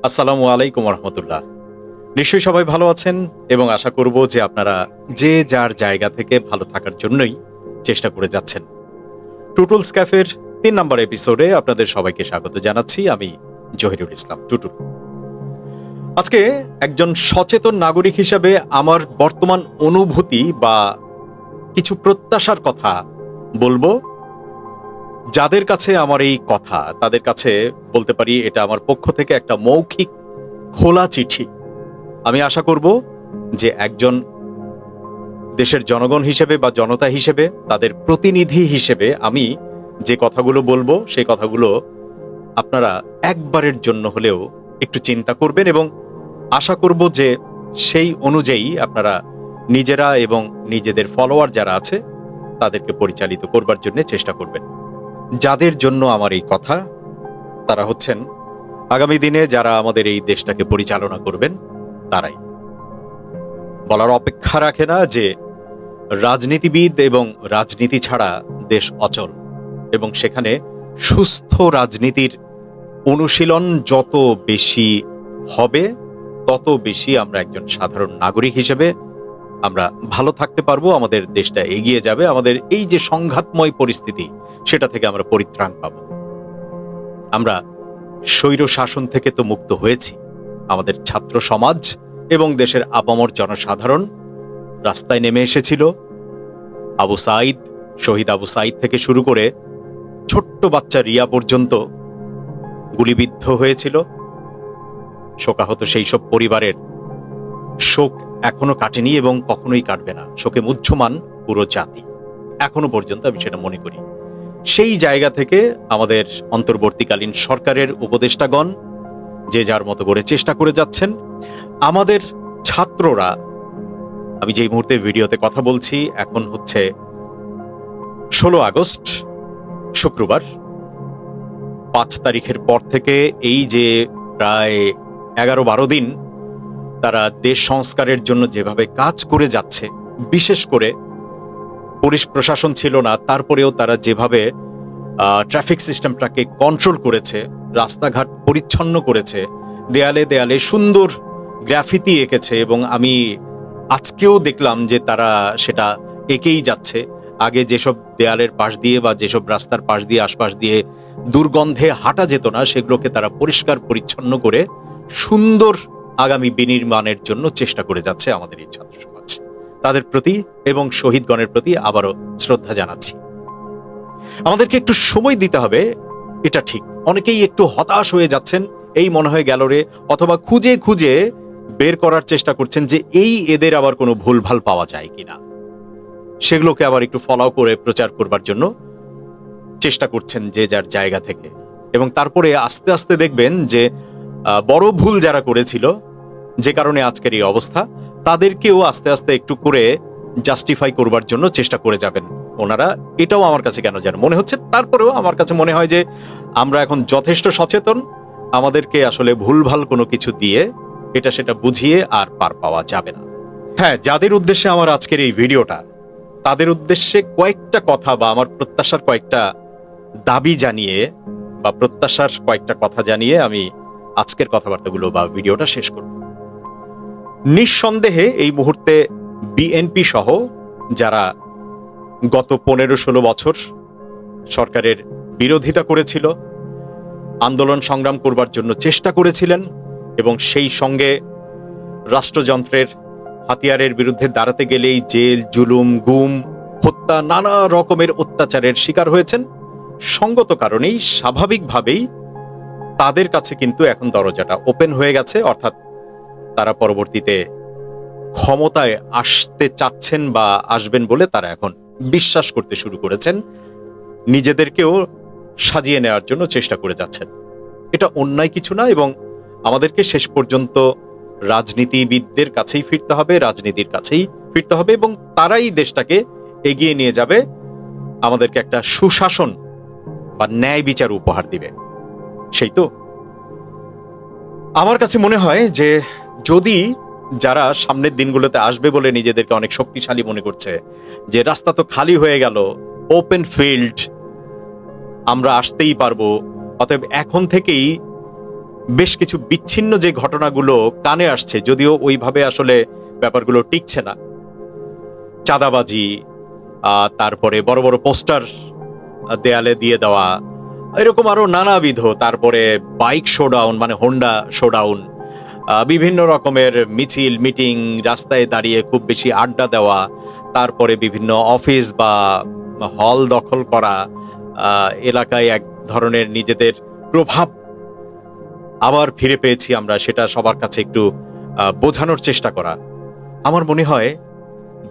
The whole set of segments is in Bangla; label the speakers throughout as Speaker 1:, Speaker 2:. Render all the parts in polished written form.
Speaker 1: আসসালামু আলাইকুম রহমতুল্লাহ। নিশ্চয়ই সবাই ভালো আছেন এবং আশা করব যে আপনারা যে যার জায়গা থেকে ভালো থাকার জন্যই চেষ্টা করে যাচ্ছেন। টুটুলস ক্যাফের ৩ নম্বর এপিসোডে আপনাদের সবাইকে স্বাগত জানাচ্ছি। আমি জহিরুল ইসলাম টুটুল। আজকে একজন সচেতন নাগরিক হিসাবে আমার বর্তমান অনুভূতি বা কিছু প্রত্যাশার কথা বলবো। যাদের কাছে আমার এই কথা, তাদের কাছে বলতে পারি এটা আমার পক্ষ থেকে একটা মৌখিক খোলা চিঠি। আমি আশা করব যে একজন দেশের জনগণ হিসেবে বা জনতা হিসেবে, তাদের প্রতিনিধি হিসেবে আমি যে কথাগুলো বলবো সেই কথাগুলো আপনারা একবারের জন্য হলেও একটু চিন্তা করবেন এবং আশা করব যে সেই অনুযায়ী আপনারা নিজেরা এবং নিজেদের ফলোয়ার যারা আছে তাদেরকে পরিচালিত করবার জন্য চেষ্টা করবেন। যাদের জন্য আমার এই কথা, তারা হচ্ছেন আগামী দিনে যারা আমাদের এই দেশটাকে পরিচালনা করবেন তারাই। বলার অপেক্ষা রাখে না যে রাজনীতিবিদ এবং রাজনীতি ছাড়া দেশ অচল, এবং সেখানে সুস্থ রাজনীতির অনুশীলন যত বেশি হবে তত বেশি আমরা একজন সাধারণ নাগরিক হিসেবে আমরা ভালো থাকতে পারবো, আমাদের দেশটা এগিয়ে যাবে, আমাদের এই যে সংঘাতময় পরিস্থিতি সেটা থেকে আমরা পরিত্রাণ পাব। আমরা স্বৈর শাসন থেকে তো মুক্ত হয়েছি, আমাদের ছাত্র সমাজ এবং দেশের আপামর জনসাধারণ রাস্তায় নেমে এসেছিল। আবু সাঈদ, শহীদ আবু সাঈদ থেকে শুরু করে ছোট্ট বাচ্চা রিয়া পর্যন্ত গুলিবিদ্ধ হয়েছিল। শোকাহত সেই সব পরিবারের শোক এখনো কাটেনি এবং কখনোই কাটবে না। শোকে মুহ্যমান পুরো জাতি, এখনো পর্যন্ত আমি সেটা মনে করি। সেই জায়গা থেকে আমাদের অন্তর্বর্তীকালীন সরকারের উপদেষ্টাগণ যে যার মতো করে চেষ্টা করে যাচ্ছেন। আমাদের ছাত্ররা, আমি যেই মুহূর্তে ভিডিওতে কথা বলছি এখন হচ্ছে 16 আগস্ট শুক্রবার। 5 তারিখের পর থেকে এই যে প্রায় 11-12 দিন তারা দেশ সংস্কারের জন্য যেভাবে কাজ করে যাচ্ছে, বিশেষ করে পুলিশ প্রশাসন ছিল না, তারপরেও তারা যেভাবে ট্রাফিক সিস্টেমটাকে কন্ট্রোল করেছে, রাস্তাঘাট পরিচ্ছন্ন করেছে, দেয়ালে দেয়ালে সুন্দর গ্রাফিতি এঁকেছে, এবং আমি আজকেও দেখলাম যে তারা সেটা এঁকেই যাচ্ছে। আগে যেসব দেয়ালের পাশ দিয়ে বা যেসব রাস্তার পাশ দিয়ে আশপাশ দিয়ে দুর্গন্ধে হাঁটা যেত না, সেগুলোকে তারা পরিষ্কার পরিচ্ছন্ন করে সুন্দর আগামী বিনির্মাণের জন্য চেষ্টা করে যাচ্ছে আমাদের এই ছাত্র সমাজ। তাদের প্রতি এবং শহীদগণের প্রতি আবারও শ্রদ্ধা জানাচ্ছি। আমাদেরকে একটু সময় দিতে হবে, এটা ঠিক। অনেকেই একটু হতাশ হয়ে যাচ্ছেন, এই মনে হয় গেল রে, অথবা খুঁজে খুঁজে বের করার চেষ্টা করছেন যে এই এদের আবার কোনো ভুলভাল পাওয়া যায় কিনা, সেগুলোকে আবার একটু ফলো করে প্রচার করবার জন্য চেষ্টা করছেন যে যার জায়গা থেকে। এবং তারপরে আস্তে আস্তে দেখবেন যে বড় ভুল যারা করেছিল, যে কারণে আজকের এই অবস্থা, তাদেরকেও আস্তে আস্তে একটু করে জাস্টিফাই করবার জন্য চেষ্টা করে যাবেন ওনারা। এটাও আমার কাছে কেন যেন মনে হচ্ছে। তারপরেও আমার কাছে মনে হয় যে আমরা এখন যথেষ্ট সচেতন, আমাদেরকে আসলে ভুলভাল কোনো কিছু দিয়ে এটা সেটা বুঝিয়ে আর পার পাওয়া যাবে না। হ্যাঁ, যাদের উদ্দেশ্যে আমার আজকের এই ভিডিওটা, তাদের উদ্দেশ্যে কয়েকটা কথা বা আমার প্রত্যাশার কয়েকটা দাবি জানিয়ে বা প্রত্যাশার কয়েকটা কথা জানিয়ে আমি আজকের কথাবার্তাগুলো বা ভিডিওটা শেষ করব। নিঃসন্দেহে এই মুহূর্তে বিএনপি সহ যারা গত 15-16 বছর সরকারের বিরোধিতা করেছিল, আন্দোলন সংগ্রাম করবার জন্য চেষ্টা করেছিলেন এবং সেই সঙ্গে রাষ্ট্রযন্ত্রের হাতিয়ারের বিরুদ্ধে দাঁড়াতে গেলেই জেল, জুলুম, গুম, হত্যা, নানা রকমের অত্যাচারের শিকার হয়েছেন, সঙ্গত কারণেই স্বাভাবিকভাবেই তাদের কাছে কিন্তু এখন দরজাটা ওপেন হয়ে গেছে। অর্থাৎ তারা পরবর্তীতে ক্ষমতায় আসতে চাচ্ছেন বা আসবেন বলে তারা এখন বিশ্বাস করতে শুরু করেছেন, নিজেদেরকেও সাজিয়ে নেওয়ার জন্য চেষ্টা করে যাচ্ছেন। এটা অন্যায় কিছু না, এবং আমাদেরকে শেষ পর্যন্ত রাজনীতিবিদদের কাছেই ফিরতে হবে, রাজনীতির কাছেই ফিরতে হবে, এবং তারাই দেশটাকে এগিয়ে নিয়ে যাবে, আমাদেরকে একটা সুশাসন বা ন্যায় বিচার উপহার দিবে। সেই তো আমার কাছে মনে হয় যে যদি যারা সামনের দিনগুলোতে আসবে বলে নিজেদেরকে অনেক শক্তিশালী মনে করছে, যে রাস্তা তো খালি হয়ে গেল, ওপেন ফিল্ড, আমরা আসতেই পারবো, অতএব এখন থেকেই বেশ কিছু বিচ্ছিন্ন যে ঘটনাগুলো কানে আসছে, যদিও ওইভাবে আসলে ব্যাপারগুলো টিকছে না, চাঁদাবাজি, তারপরে বড় বড় পোস্টার দেয়ালে দিয়ে দেওয়া, এরকম আরো নানাবিধ, তারপরে বাইক শোডাউন মানে হোন্ডা শোডাউন, বিভিন্ন রকমের মিছিল মিটিং, রাস্তায় দাঁড়িয়ে খুব বেশি আড্ডা দেওয়া, তারপরে বিভিন্ন অফিস বা হল দখল করা, এলাকায় এক ধরনের নিজেদের প্রভাব আবার ফিরে পেয়েছি আমরা, সেটা সবার কাছে একটু বোঝানোর চেষ্টা করা। আমার মনে হয়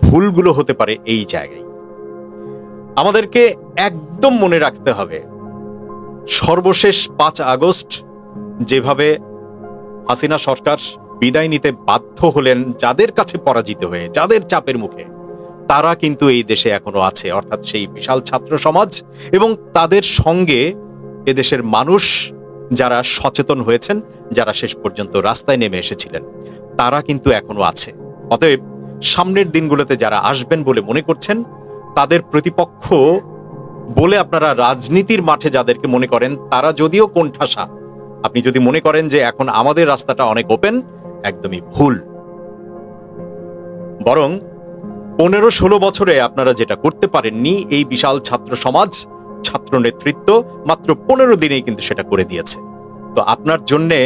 Speaker 1: ভুলগুলো হতে পারে এই জায়গায়। আমাদেরকে একদম মনে রাখতে হবে, সর্বশেষ 5 আগস্ট যেভাবে হাসিনা সরকার বিদায় নিতে বাধ্য হলেন, যাদের কাছে পরাজিত হয়ে, যাদের চাপের মুখে, তারা কিন্তু এই দেশে এখনো আছে, অর্থাৎ সেই বিশাল ছাত্র সমাজ এবং তাদের সঙ্গে এদেশের মানুষ যারা সচেতন হয়েছেন, যারা শেষ পর্যন্ত রাস্তায় নেমে এসেছিলেন, তারা কিন্তু এখনো আছে। অতএব সামনের দিনগুলোতে যারা আসবেন বলে মনে করছেন, তাদের প্রতিপক্ষ বলে আপনারা রাজনীতির মাঠে যাদেরকে মনে করেন, তারা যদিও কোণঠাসা, আপনি যদি মনে করেন যে এখন আমাদের রাস্তাটা অনেক ওপেন, একদমই ভুল। বরং 15-16 বছরে আপনারা যেটা করতে পারেননি, এই বিশাল ছাত্র সমাজ, ছাত্র নেতৃত্ব মাত্র 15 দিনেই কিন্তু সেটা করে দিয়েছে। তো আপনার জন্যে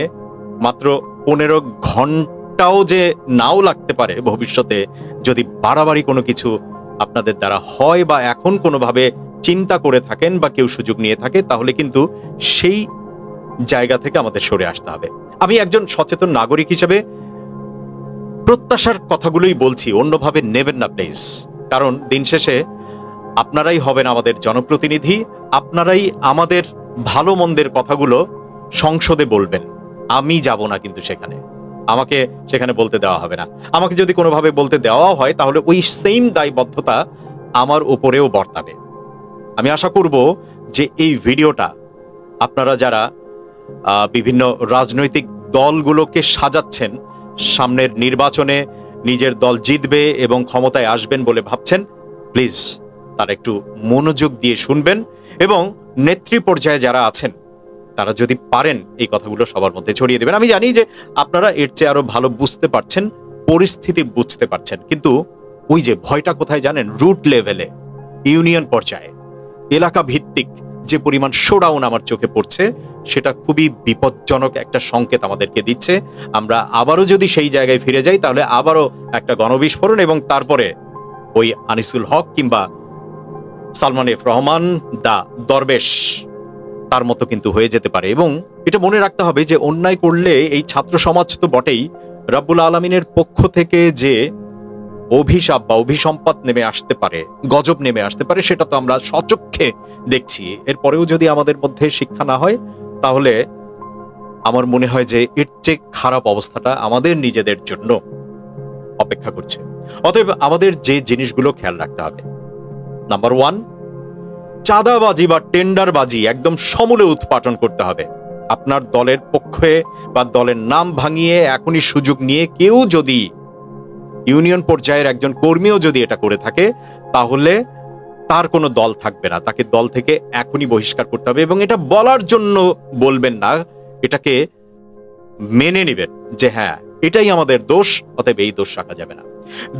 Speaker 1: মাত্র 15 ঘন্টাও যে নাও লাগতে পারে ভবিষ্যতে, যদি বাড়াবাড়ি কোনো কিছু আপনাদের দ্বারা হয় বা এখন কোনোভাবে চিন্তা করে থাকেন বা কেউ সুযোগ নিয়ে থাকে, তাহলে কিন্তু সেই জায়গা থেকে আমাদের সরে আসতে হবে। আমি একজন সচেতন নাগরিক হিসেবে প্রত্যাশার কথাগুলোই বলছি, অন্যভাবে নেবেন না প্লিজ। কারণ দিন শেষে আপনারাই হবেন আমাদের জনপ্রতিনিধি, আপনারাই আমাদের ভালো মন্দের কথাগুলো সংসদে বলবেন। আমি যাব না কিন্তু সেখানে, আমাকে সেখানে বলতে দেওয়া হবে না। আমাকে যদি কোনোভাবে বলতে দেওয়া হয়, তাহলে ওই সেম দায়বদ্ধতা আমার উপরেও বর্তাবে। আমি আশা করব যে এই ভিডিওটা আপনারা যারা বিভিন্ন রাজনৈতিক দলগুলোকে সাজাচ্ছেন, সামনের নির্বাচনে নিজের দল জিতবে এবং ক্ষমতায় আসবেন বলে ভাবছেন, প্লিজ তারা একটু মনোযোগ দিয়ে শুনবেন এবং নেত্রী পর্যায়ে যারা আছেন তারা যদি পারেন এই কথাগুলো সবার মধ্যে ছড়িয়ে দেবেন। আমি জানি যে আপনারা এর চেয়ে আরো ভালো বুঝতে পারছেন, পরিস্থিতি বুঝতে পারছেন, কিন্তু ওই যে ভয়টা কোথায় জানেন? রুট লেভেলে, ইউনিয়ন পর্যায়ে, এলাকা ভিত্তিক যে পরিমাণ শোডাউন আমার চোখে পড়ছে, সেটা খুবই বিপজ্জনক একটা সংকেত আমাদেরকে দিচ্ছে। আমরা আবারও যদি সেই জায়গায় ফিরে যাই, তাহলে আবারও একটা গণবিস্ফোরণ এবং তারপরে ওই আনিসুল হক কিংবা সালমান এফ রহমান দা দরবেশ তার মতো কিন্তু হয়ে যেতে পারে। এবং এটা মনে রাখতে হবে যে অন্যায় করলে এই ছাত্র সমাজ তো বটেই, রব্বুল আলামিনের পক্ষ থেকে যে অভিশাপ বা অভিসম্পাত নেমে আসতে পারে, গজব নেমে আসতে পারে, সেটা তো আমরা সচক্ষে দেখছি। এরপরেও যদি আমাদের মধ্যে শিক্ষা না হয়, তাহলে আমার মনে হয় যে এর চেয়ে খারাপ অবস্থাটা আমাদের নিজেদের জন্য অপেক্ষা করছে। অতএব আমাদের যে জিনিসগুলো খেয়াল রাখতে হবে, নাম্বার 1, চাঁদাবাজি বা টেন্ডারবাজি একদম সমূলে উৎপাটন করতে হবে। আপনার দলের পক্ষে বা দলের নাম ভাঙিয়ে এখনই সুযোগ নিয়ে কেউ যদি, ইউনিয়ন পর্যায়ের একজন কর্মীও যদি এটা করে থাকে, তাহলে তার কোনো দল থাকবে না, তাকে দল থেকে এখনই বহিষ্কার করতে হবে। এবং এটা বলার জন্য বলবেন না, এটাকে মেনে নেবেন যে হ্যাঁ এটাই আমাদের দোষ, অতএব এই দোষ রাখা যাবে না।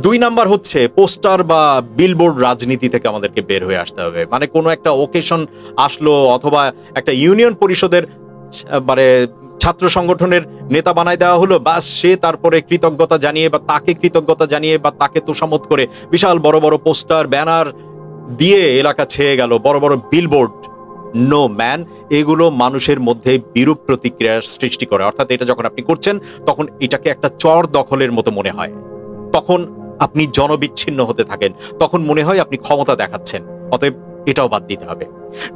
Speaker 1: 2 নাম্বার হচ্ছে পোস্টার বা বিলবোর্ড রাজনীতি থেকে আমাদেরকে বের হয়ে আসতে হবে। মানে কোনো একটা ওকেশন আসলো, অথবা একটা ইউনিয়ন পরিষদের মানে ছাত্র সংগঠনের নেতা বানায় দেওয়া হলো, বাস সে তারপরে কৃতজ্ঞতা জানিয়ে বা তাকে কৃতজ্ঞতা জানিয়ে বা তাকে তোষামত করে বিশাল বড় বড় পোস্টার ব্যানার দিয়ে এলাকা ছেয়ে গেল, বড় বড় বিলবোর্ড। নো ম্যান, এগুলো মানুষের মধ্যে বিরূপ প্রতিক্রিয়ার সৃষ্টি করে। অর্থাৎ এটা যখন আপনি করছেন, তখন এটাকে একটা চর দখলের মতো মনে হয়, তখন আপনি জনবিচ্ছিন্ন হতে থাকেন, তখন মনে হয় আপনি ক্ষমতা দেখাচ্ছেন। অতএব এটাও বাদ দিতে হবে।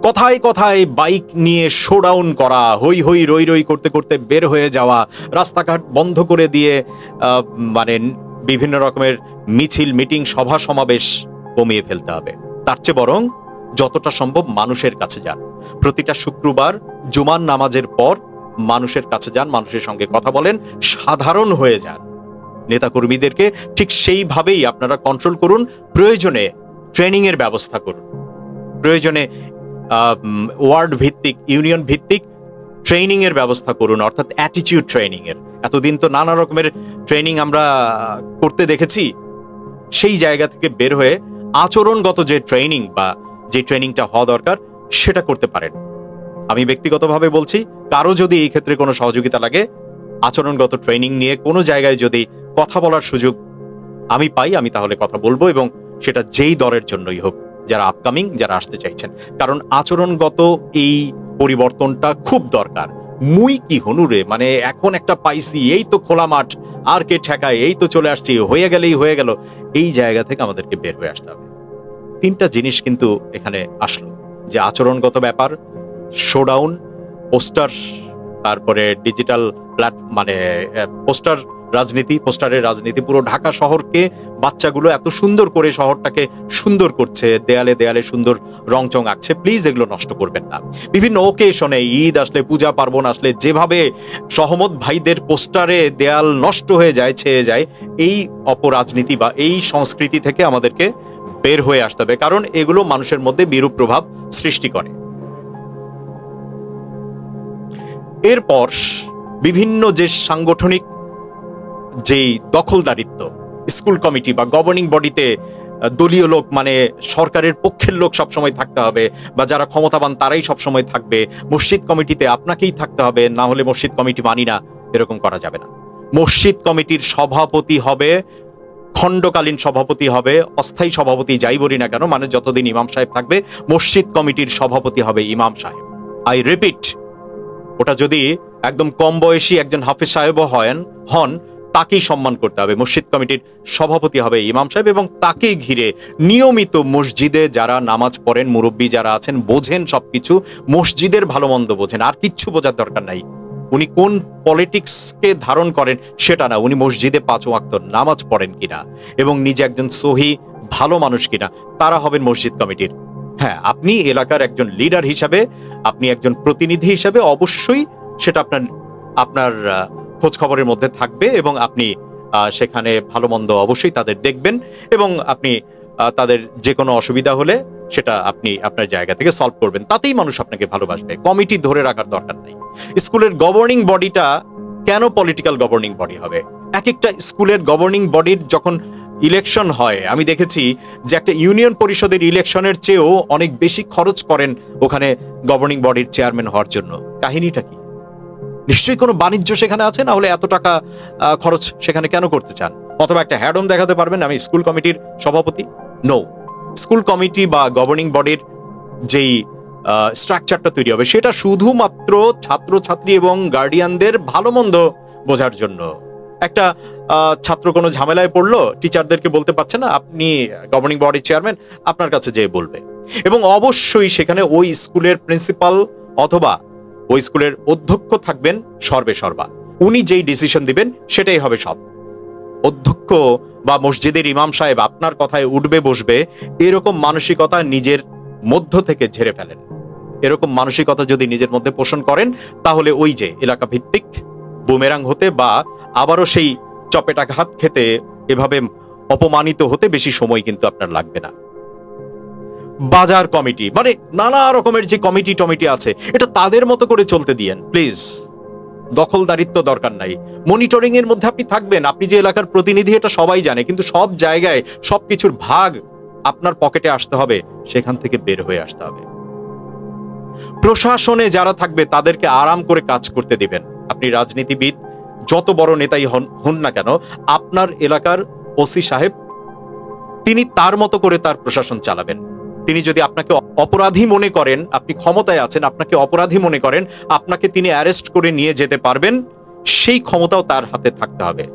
Speaker 1: কথায় কথায় বাইক নিয়ে শোডাউন করা, হই হই রই রই করতে করতে বের হয়ে যাওয়া, রাস্তাঘাট বন্ধ করে দিয়ে মানে বিভিন্ন রকমের মিছিল মিটিং সভা সমাবেশ কমিয়ে ফেলতে হবে। তার চেয়ে বরং যতটা সম্ভব মানুষের কাছে যান। প্রতিটা শুক্রবার জুমার নামাজের পর মানুষের কাছে যান, মানুষের সঙ্গে কথা বলেন, সাধারণ হয়ে যান। নেতাকর্মীদেরকে ঠিক সেইভাবেই আপনারা কন্ট্রোল করুন। প্রয়োজনে ট্রেনিং এর ব্যবস্থা করুন, প্রয়োজনে ওয়ার্ড ভিত্তিক, ইউনিয়ন ভিত্তিক ট্রেনিং এর ব্যবস্থা করুন, অর্থাৎ অ্যাটিটিউড ট্রেনিং এর। এতদিন তো নানা রকমের ট্রেনিং আমরা করতে দেখেছি, সেই জায়গা থেকে বের হয়ে আচরণগত যে ট্রেনিং বা যে ট্রেনিংটা হওয়া দরকার সেটা করতে পারেন। আমি ব্যক্তিগতভাবে বলছি, কারো যদি এই ক্ষেত্রে কোনো সহযোগিতা লাগে, আচরণগত ট্রেনিং নিয়ে কোনো জায়গায় যদি কথা বলার সুযোগ আমি পাই, আমি তাহলে কথা বলবো, এবং সেটা যেই দলের জন্যই হোক, যারা আপকামিং, যারা আসতে চাইছেন। কারণ আচরণগত এই পরিবর্তনটা খুব দরকার। মুই কি হনুরে, মানে এখন একটা পাইছি, এই তো খোলা মাঠ, আর কে ঠেকায়, এই তো চলে আসছি, হয়ে গেলেই হয়ে গেল, এই জায়গা থেকে আমাদেরকে বের হয়ে আসতে হবে। তিনটা জিনিস কিন্তু এখানে আসলো, যে আচরণগত ব্যাপার, শোডাউন, পোস্টার, তারপরে ডিজিটাল মানে পোস্টার রাজনীতি, পোস্টারের রাজনীতি। পুরো ঢাকা শহরকে বাচ্চাগুলো এত সুন্দর করে শহরটাকে সুন্দর করছে, দেয়ালে দেয়ালে সুন্দর রংচং আঁকছে। প্লিজ এগুলো নষ্ট করবেন না। বিভিন্ন ওকেশনে, ঈদ আসলে, পূজা পার্বণ আসলে যেভাবে সহমত ভাইদের পোস্টারে দেয়াল নষ্ট হয়ে যায়, ছেয়ে যায়, এই অপরাজনীতি বা এই সংস্কৃতি থেকে আমাদেরকে বের হয়ে আসতে হবে, কারণ এগুলো মানুষের মধ্যে বিরূপ প্রভাব সৃষ্টি করে। এরপর বিভিন্ন যে সাংগঠনিক যেই দখলদারিত্ব, স্কুল কমিটি বা গভর্নিং বডিতে দলীয় লোক, মানে সরকারের পক্ষের লোক সবসময় থাকতে হবে, বা যারা ক্ষমতাবান তারাই সবসময় থাকবে। মসজিদ কমিটিতে আপনাকেই থাকতে হবে, না হলে মসজিদ কমিটি মানি না, এরকম করা যাবে না। মসজিদ কমিটির সভাপতি হবে, খণ্ডকালীন সভাপতি হবে, অস্থায়ী সভাপতি যাই বলি না কেন, মানে যতদিন ইমাম সাহেব থাকবে, মসজিদ কমিটির সভাপতি হবে ইমাম সাহেব। আই রিপিট, ওটা যদি একদম কম বয়সী একজন হাফেজ সাহেবও হন, তাকেই সম্মান করতে হবে। মসজিদ কমিটির সভাপতি হবে ইমাম সাহেব, এবং তাকে ঘিরে নিয়মিত মসজিদে যারা নামাজ পড়েন, মুরব্বী যারা আছেন, বোঝেন সবকিছু, মসজিদের ভালো মন্দ বোঝেন, আর কিচ্ছু বোঝার দরকার নাই। উনি কোন পলিটিক্সকে ধারণ করেন সেটা না, উনি মসজিদে 5 ওয়াক্ত নামাজ পড়েন কিনা এবং নিজে একজন সহি ভালো মানুষ কিনা, তারা হবেন মসজিদ কমিটির। হ্যাঁ, আপনি এলাকার একজন লিডার হিসাবে, আপনি একজন প্রতিনিধি হিসাবে অবশ্যই সেটা আপনার খোঁজ খবরের মধ্যে থাকবে, এবং আপনি সেখানে ভালো মন্দ অবশ্যই তাদের দেখবেন, এবং আপনি তাদের যে কোনো অসুবিধা হলে সেটা আপনি আপনার জায়গা থেকে সলভ করবেন, তাতেই মানুষ আপনাকে ভালোবাসবে। কমিটি ধরে রাখার দরকার নাই। স্কুলের গভর্নিং বডিটা কেন পলিটিক্যাল গভর্নিং বডি হবে? এক একটা স্কুলের গভর্নিং বডির যখন ইলেকশন হয়, আমি দেখেছি যে একটা ইউনিয়ন পরিষদের ইলেকশনের চেয়েও অনেক বেশি খরচ করেন ওখানে গভর্নিং বডির চেয়ারম্যান হওয়ার জন্য। কাহিনীটা কি? নিশ্চয়ই কোনো বাণিজ্য সেখানে আছে, না হলে এত টাকা খরচ সেখানে কেন করতে চান? অথবা একটা হ্যাডম দেখাতে পারবেন, আমি স্কুল কমিটির সভাপতি। নো, স্কুল কমিটি বা গভর্নিং বডির যেই স্ট্রাকচারটা তৈরি হবে, সেটা শুধুমাত্র ছাত্রছাত্রী এবং গার্ডিয়ানদের ভালো মন্দ বোঝার জন্য। একটা ছাত্র কোনো ঝামেলায় পড়লো, টিচারদেরকে বলতে পারছে না, আপনি গভর্নিং বডির চেয়ারম্যান, আপনার কাছে যেয়ে বলবে। এবং অবশ্যই সেখানে ওই স্কুলের প্রিন্সিপাল অথবা ওই স্কুলের অধ্যক্ষ থাকবেন সর্বে সর্বা। উনি যেই ডিসিশন দিবেন সেটাই হবে সব। অধ্যক্ষ বা মসজিদের ইমাম সাহেব আপনার কথায় উঠবে বসবে, এরকম মানসিকতা নিজের মধ্য থেকে ঝেড়ে ফেলেন। এরকম মানসিকতা যদি নিজের মধ্যে পোষণ করেন, তাহলে ওই যে এলাকা ভিত্তিক বুমেরাং হতে বা আবারও সেই চপেটাঘাত খেতে, এভাবে অপমানিত হতে বেশি সময় কিন্তু আপনার লাগবে না। বাজার কমিটি, মানে নানা রকমের যে কমিটি আছে, এটা তাদের মতো করে চলতে দিয়েন প্লিজ। দখলদারিত্ব দরকার নাই। মনিটরিং এর মধ্যে আপনি থাকবেন, আপনি যে এলাকার প্রতিনিধি এটা সবাই জানে, কিন্তু সব জায়গায় সবকিছুর ভাগ আপনার পকেটে আসতে হবে, সেখান থেকে বের হয়ে আসতে হবে। প্রশাসনে যারা থাকবে তাদেরকে আরাম করে কাজ করতে দিবেন। আপনি রাজনীতিবিদ, যত বড় নেতাই হন না কেন, আপনার এলাকার ওসি সাহেব, তিনি তার মতো করে তার প্রশাসন চালাবেন। তিনি যদি আপনাকে অপরাধী মনে করেন, আপনি ক্ষমতায় আছেন, আপনাকে অপরাধী মনে করেন, আপনাকে তিনি অ্যারেস্ট করে নিয়ে যেতে পারবেন, সেই ক্ষমতাও তার হাতে থাকতে হবে।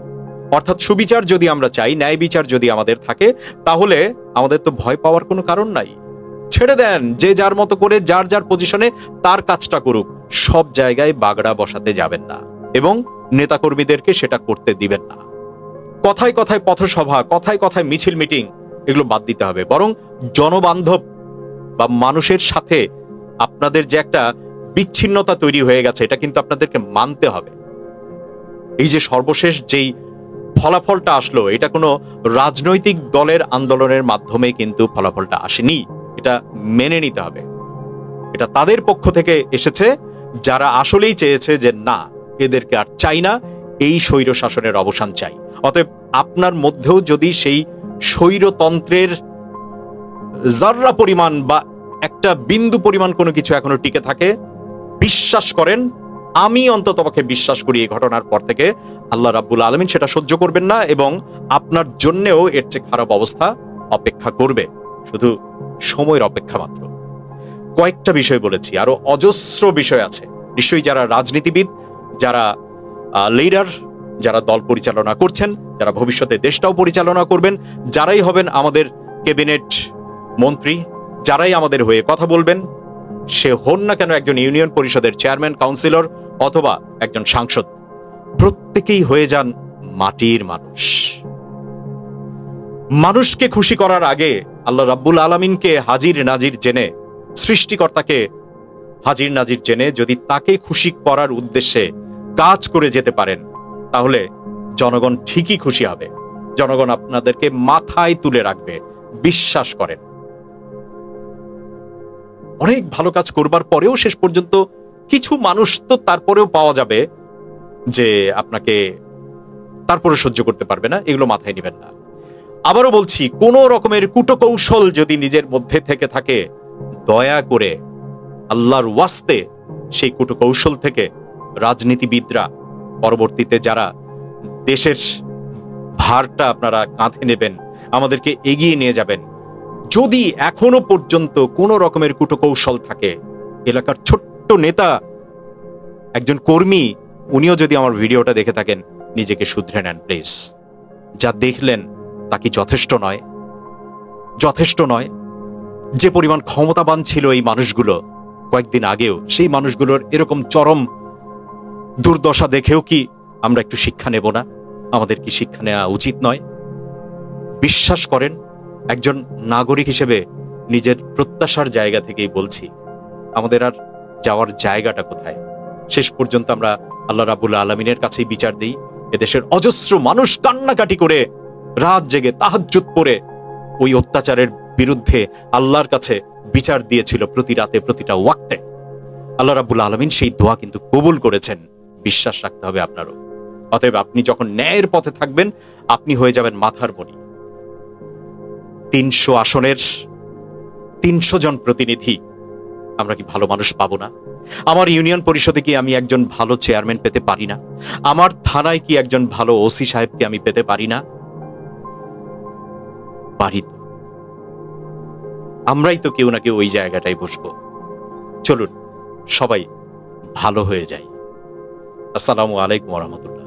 Speaker 1: অর্থাৎ সুবিচার যদি আমরা চাই, ন্যায় বিচার যদি আমাদের থাকে, তাহলে আমাদের তো ভয় পাওয়ার কোনো কারণ নাই। ছেড়ে দেন, যে যার মতো করে যার যার পজিশনে তার কাজটা করুক। সব জায়গায় বাগড়া বসাতে যাবেন না, এবং নেতাকর্মীদেরকে সেটা করতে দিবেন না। কথায় কথায় পথসভা, কথায় কথায় মিছিল মিটিং, এগুলো বাদ দিতে হবে। বরং জনবান্ধব বা মানুষের সাথে আপনাদের যে একটা বিচ্ছিন্নতা তৈরি হয়ে গেছে, এটা কিন্তু আপনাদেরকে মানতে হবে। এই যে সর্বশেষ যেই ফলাফলটা আসলো, এটা কোনো রাজনৈতিক দলের আন্দোলনের মাধ্যমে কিন্তু ফলাফলটা আসেনি, এটা মেনে নিতে হবে। এটা তাদের পক্ষ থেকে এসেছে যারা আসলেই চেয়েছে যে না, এদেরকে আর চাই না, এই স্বৈর শাসনের অবসান চাই। অতএব আপনার মধ্যেও যদি সেই স্বৈরতন্ত্রের জাররা পরিমাণ বা একটা বিন্দু পরিমাণ কোনো কিছু এখনো টিকে থাকে, বিশ্বাস করেন, আমি অন্ততপক্ষে বিশ্বাস করি এই ঘটনার পর থেকে আল্লাহ রাব্বুল আলামিন সেটা সহ্য করবেন না এবং আপনার জন্যেও এর চেয়ে খারাপ অবস্থা অপেক্ষা করবে। শুধু সময়ের অপেক্ষা মাত্র। কয়েকটা বিষয় বলেছি, আরো অজস্র বিষয় আছে। নিশ্চয়ই যারা রাজনীতিবিদ, যারা লিডার, যারা দল পরিচালনা করছেন, যারা ভবিষ্যতে দেশটাও পরিচালনা করবেন, যারাই হবেন আমাদের ক্যাবিনেট মন্ত্রী, যারাই আমাদের হয়ে কথা বলবেন, সে হন না কেন একজন ইউনিয়ন পরিষদের চেয়ারম্যান, কাউন্সিলর অথবা একজন সাংসদ, প্রত্যেকেই হয়ে যান মাটির মানুষ। মানুষকে খুশি করার আগে আল্লাহ রাব্বুল আলামিনকে হাজির নাজির জেনে, সৃষ্টিকর্তাকে হাজির নাজির জেনে যদি তাকে খুশি করার উদ্দেশ্যে কাজ করে যেতে পারেন, তাহলে জনগণ ঠিকই খুশি হবে। জনগণ আপনাদেরকে মাথায় তুলে রাখবে, বিশ্বাস করেন। অনেক ভালো কাজ করবার পরেও শেষ পর্যন্ত কিছু মানুষ তো তারপরেও পাওয়া যাবে যে আপনাকে তারপরে সহ্য করতে পারবে না, এগুলো মাথায় নেবেন না। আবারও বলছি, কোন রকমের কুটকৌশল যদি নিজের মধ্যে থেকে থাকে, দয়া করে আল্লাহর ওয়াস্তে সেই কুটকৌশল থেকে রাজনীতিবিদরা, পরবর্তীতে যারা দেশের ভারটা আপনারা কাঁধে নেবেন, আমাদেরকে এগিয়ে নিয়ে যাবেন, যদি এখনো পর্যন্ত কোন রকমের কুটকৌশল থাকে, এলাকার ছোট্ট নেতা, একজন কর্মী, উনিও যদি আমার ভিডিওটা দেখে থাকেন, নিজেকে শুধরে নেন প্লিজ। যা দেখলেন তা কি যথেষ্ট নয়? যথেষ্ট নয়? যে পরিমাণ ক্ষমতাবান ছিল এই মানুষগুলো কয়েকদিন আগেও, সেই মানুষগুলোর এরকম চরম দুর্দশা দেখেও কি আমরা একটু শিক্ষা নেব না? আমাদের কি শিক্ষা নেওয়া উচিত নয়? বিশ্বাস করেন, একজন নাগরিক হিসেবে নিজের প্রত্যাশার জায়গা থেকেই বলছি, আমাদের আর যাওয়ার জায়গাটা কোথায়? শেষ পর্যন্ত আমরা আল্লাহ রাব্বুল আলামিনের কাছেই বিচার দিই। এদেশের অজস্র মানুষ কান্নাকাটি করে, রাত জেগে তাহাজ্জুদ পড়ে ওই অত্যাচারের বিরুদ্ধে আল্লাহর কাছে বিচার দিয়েছিল প্রতি রাতে, প্রতিটা ওয়াক্তে। আল্লাহ রাব্বুল আলামিন সেই দোয়া কিন্তু কবুল করেছেন, বিশ্বাস রাখতে হবে আপনারও। অতএব আপনি যখন ন্যায়ের পথে থাকবেন, আপনি হয়ে যাবেন মাথার মণি। ৩০০ আসনের ৩০০ জন প্রতিনিধি, আমরা কি ভালো মানুষ পাবো না? আমার ইউনিয়ন পরিষদে কি আমি একজন ভালো চেয়ারম্যান পেতে পারি না? আমার থানায় কি একজন ভালো ওসি সাহেবকে আমি পেতে পারি না? পারি তো। আমরাই তো কেউ না কেউ ওই জায়গাটায় বসবো। চলুন সবাই ভালো হয়ে যাই। আসসালামু আলাইকুম ওয়া রাহমাতুল্লাহ।